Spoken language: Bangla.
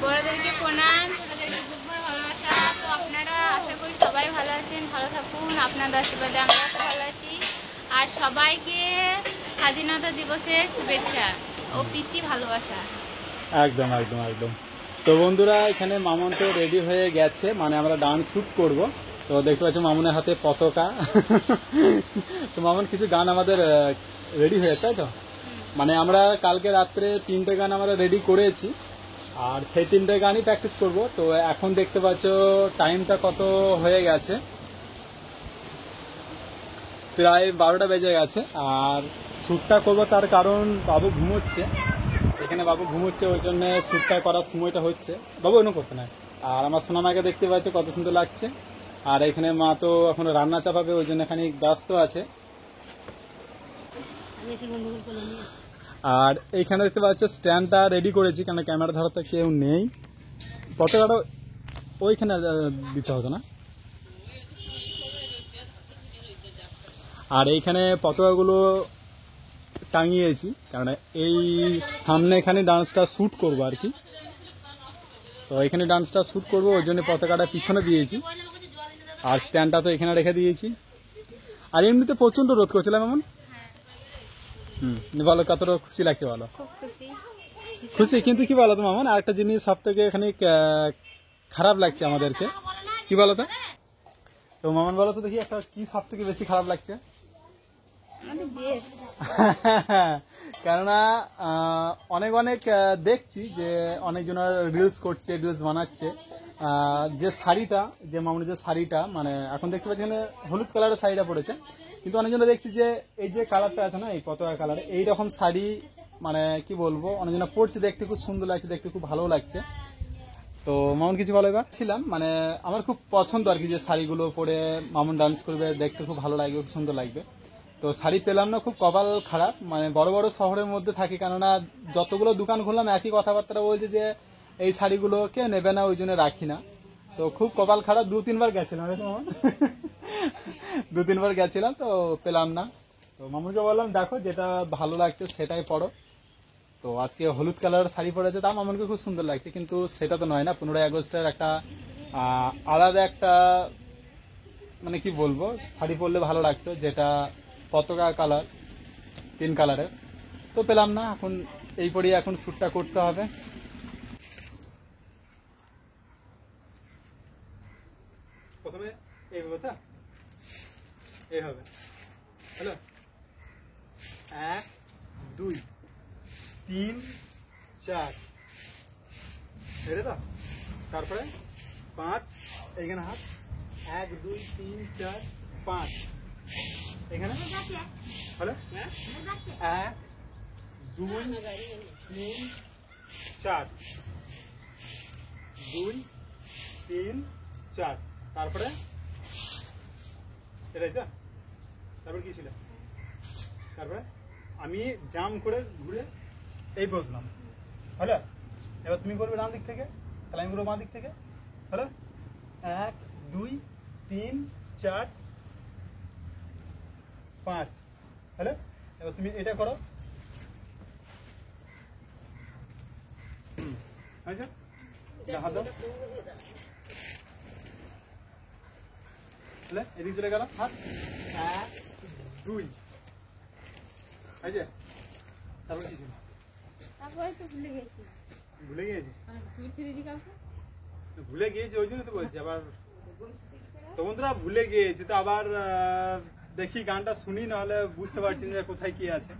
বড়দেরকে প্রণাম, ছোটদেরকে বুকভর ভালোবাসা। তো আপনারা আশা করি সবাই ভালো আছেন, ভালো থাকুন। আপনাদের আশীর্বাদে আমরাও তো ভালো আছি। আর সবাইকে স্বাধীনতা দিবসের শুভেচ্ছা ও প্রীতি ভালোবাসা। একদম একদম একদম। তো বন্ধুরা, এখানে মামুন তো রেডি হয়ে গেছে, মানে আমরা ডান্স শুট করব। তো দেখতে পাচ্ছি মামুনের হাতে পতাকা। তো মামুন কিছু গান আমাদের রেডি হয়েছে, তাই তো? মানে আমরা কালকে রাত্রে 3টে গান আমরা রেডি করেছি, আর সেই 3টে গানই প্র্যাকটিস করব। তো এখন দেখতে পাচ্ছ টাইমটা কত হয়ে গেছে, প্রায় 12টা বেজে গেছে। আর শ্যুটটা করবো তার কারণ বাবু ঘুমোচ্ছে, এখানে বাবু ঘুমোচ্ছে, ওই জন্য শ্যুটটা করার সময়টা হচ্ছে। বাবু অন্য করতে না। আর আমার সোনামাকে দেখতে পাচ্ছ কত সুন্দর লাগছে। আর এখানে মা তো এখন রান্না চাপাবে, ওই জন্য খানিক ব্যস্ত আছে। আর এইখানে দেখতে পাচ্ছ স্ট্যান্ডটা রেডি করেছি, কেন ক্যামেরা ধরার তো কেউ নেই। পতাকাটা ওইখানে দিতে হতো না। আর এইখানে পতাকাগুলো টাঙিয়েছি, কারণ এই সামনে এখানে ডান্সটা শ্যুট করবো আর কি। তো এখানে ডান্সটা শ্যুট করবো, ওই জন্য পতাকাটা পিছনে দিয়েছি। আর স্ট্যান্ডটা তো এখানে রেখে দিয়েছি। আর এমনিতে প্রচণ্ড রোদ করছিলাম এমন। বলো কতটা খুশি লাগছে, বলো। খুব খুশি। খুশি, কিন্তু কি বলো তো মামুন, আরেকটা জিনিস সব থেকে এখানে খারাপ লাগছে আমাদেরকে। কি বলো তো? তো মামুন বলো তো দেখি, একটা কি সব থেকে বেশি খারাপ লাগছে? কেননা অনেক অনেক দেখছি যে অনেকজনের রিলস করছে, রিলস বানাচ্ছে। যে শাড়িটা, যে মামুনের যে শাড়িটা, মানে এখন দেখতে পাচ্ছি এখানে হলুদ কালারের শাড়িটা পরেছে, কিন্তু অনেকজনে দেখছি যে এই যে কালারটা আছে না, এই পতাকা কালার, এইরকম শাড়ি মানে কি বলবো, অনেকজনে পরছে, দেখতে খুব সুন্দর লাগছে, দেখতে খুব ভালো লাগছে। তো মামুন কিছু বলো এবার? ছিলাম মানে আমার খুব পছন্দ আর কি, যে শাড়িগুলো পরে মামুন ডান্স করবে, দেখতে খুব ভালো লাগবে, খুব সুন্দর লাগবে। তো শাড়ি পেলাম না, খুব কপাল খারাপ। মানে বড় বড় শহরের মধ্যে থাকি, কেননা যতগুলো দোকান খুললাম একই কথাবার্তা বলছে যে এই শাড়িগুলো কেউ নেবে না, ওই জন্য রাখি না। তো খুব কপাল খারাপ, 2-3 বার গেছিলাম মামুন। 2-3 বার গেছিলাম, তো পেলাম না। তো মামুনকে বললাম দেখো যেটা ভালো লাগছে সেটাই পরো। তো আজকে হলুদ কালার শাড়ি পরেছে, তাও মামুনকে খুব সুন্দর লাগছে, কিন্তু সেটা তো নয় না। 15ই আগস্টের একটা আলাদা একটা মানে কি বলবো, শাড়ি পরলে ভালো লাগতো, যেটা পতাকা কালার, 3 কালারের। তো পেলাম না, এখন এই পরেই এখন শ্যুটটা করতে হবে। প্রথমে এইভাবে তো এইভাবে, হ্যালো, 1 2 3 4, বুঝলে তো? তারপরে 5, এইখানে হাত, 1 2 3 4 5, এখানে হ্যালো, 1 2 3 4, 2 3 4, তারপরে এটাই তো। তারপরে কি ছিল? তারপরে আমি জাম করে ঘুরে এই বসলাম, হ্যালো। এবার তুমি করবে ডান দিক থেকে, তাহলে আমি করবো বাঁ দিক থেকে, হ্যালো। 1 2 3 4 5, হ্যালো। এবার তুমি এটা করো, আচ্ছা হাত দাও, এদিকে চলে গেল হাত, 1 2, আচ্ছা। তারপরে কি ছিল? তারপরে তো ভুলে গেছি। ভুলে গিয়েছি? তুই ছেড়ে দি কাউকে? ভুলে গিয়েছি, ওই জন্য তো বলছি আবার। তো বন্ধুরা ভুলে গিয়েছি, তো আবার দেখি গানটা শুনি, নাহলে বুঝতে পারছি যে কোথায় কি আছে।